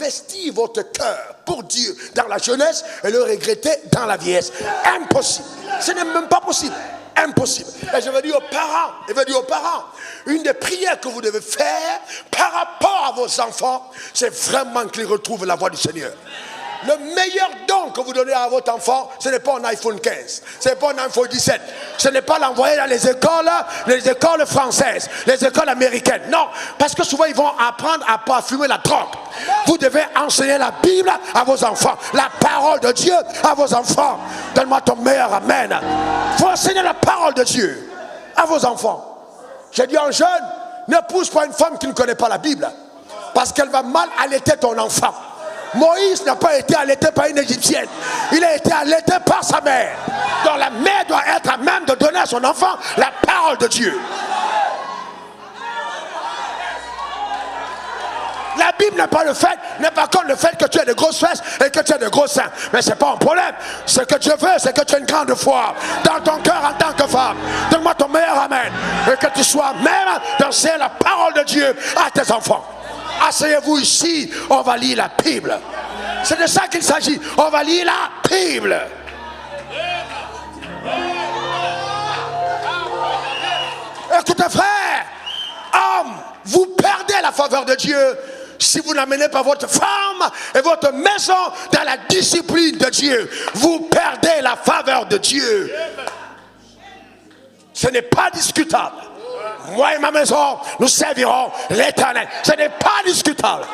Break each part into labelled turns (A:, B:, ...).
A: investir votre cœur pour Dieu dans la jeunesse et le regretter dans la vieillesse. Impossible. Ce n'est même pas possible. Impossible. Et je veux dire aux parents, une des prières que vous devez faire par rapport à vos enfants, c'est vraiment qu'ils retrouvent la voie du Seigneur. Le meilleur don que vous donnez à votre enfant, ce n'est pas un iPhone 15, ce n'est pas un iPhone 17, ce n'est pas l'envoyer dans les écoles françaises, les écoles américaines. Non, parce que souvent ils vont apprendre à parfumer la drogue. Vous devez enseigner la Bible à vos enfants, la parole de Dieu à vos enfants. Donne-moi ton meilleur amen. Il faut enseigner la parole de Dieu à vos enfants. J'ai dit aux jeunes, n'épouse pas une femme qui ne connaît pas la Bible, parce qu'elle va mal allaiter ton enfant. Moïse n'a pas été allaité par une Égyptienne. Il a été allaité par sa mère. Donc la mère doit être à même de donner à son enfant la parole de Dieu. La Bible n'est pas comme le fait que tu aies de grosses fesses et que tu aies de gros seins. Mais ce n'est pas un problème. Ce que Dieu veut, c'est que tu aies une grande foi dans ton cœur en tant que femme. Donne-moi ton meilleur amen. Et que tu sois même d'enseigner la parole de Dieu à tes enfants. Asseyez-vous ici, on va lire la Bible. C'est de ça qu'il s'agit. On va lire la Bible. Écoutez frère, homme, vous perdez la faveur de Dieu si vous n'amenez pas votre femme et votre maison dans la discipline de Dieu. Vous perdez la faveur de Dieu. Ce n'est pas discutable. Moi et ma maison, nous servirons l'Éternel. Ce n'est pas discutable.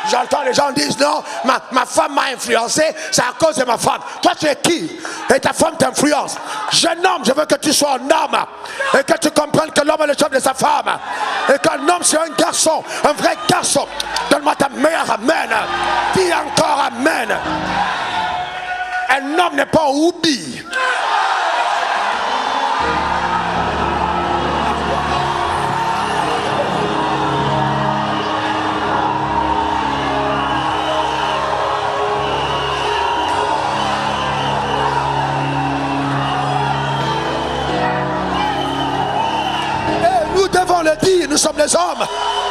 A: J'entends les gens dire non, ma femme m'a influencé, c'est à cause de ma femme. Toi tu es qui? Et ta femme t'influence. Jeune homme, je veux que tu sois un homme et que tu comprennes que l'homme est le chef de sa femme et qu'un homme c'est un garçon, un vrai garçon. Donne-moi ta meilleure amen. Dis encore amen. Un homme n'est pas un oubi. Le dire, nous sommes les hommes,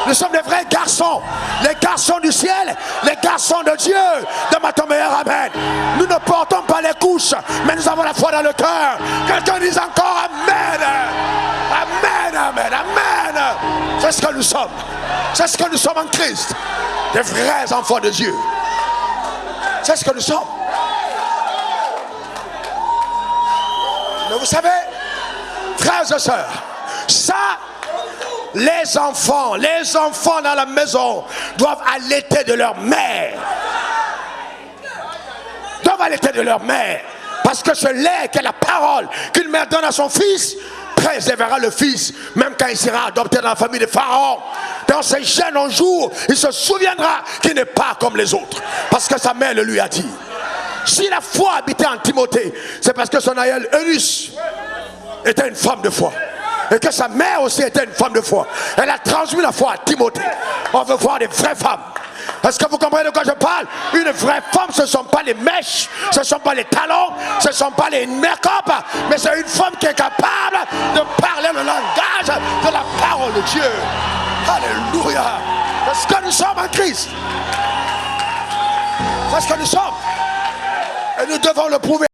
A: nous sommes les vrais garçons, les garçons du ciel, les garçons de Dieu. Donne-moi ton meilleur amen. Nous ne portons pas les couches, mais nous avons la foi dans le cœur. Quelqu'un dise encore amen. Amen, amen, amen. C'est ce que nous sommes. C'est ce que nous sommes en Christ. Des vrais enfants de Dieu. C'est ce que nous sommes. Mais vous savez, frères et sœurs, ça, les enfants dans la maison doivent allaiter de leur mère. Doivent allaiter de leur mère. Parce que ce lait qu'est la parole qu'une mère donne à son fils préservera le fils, même quand il sera adopté dans la famille de Pharaon. Dans ses jeunes un jour, il se souviendra qu'il n'est pas comme les autres. Parce que sa mère le lui a dit. Si la foi habitait en Timothée, c'est parce que son aïeul Eunice était une femme de foi. Et que sa mère aussi était une femme de foi. Elle a transmis la foi à Timothée. On veut voir des vraies femmes. Est-ce que vous comprenez de quoi je parle? Une vraie femme, ce ne sont pas les mèches, ce ne sont pas les talons, ce ne sont pas les make-up, mais c'est une femme qui est capable de parler le langage de la parole de Dieu. Alléluia. C'est ce que nous sommes en Christ. C'est ce que nous sommes. Et nous devons le prouver.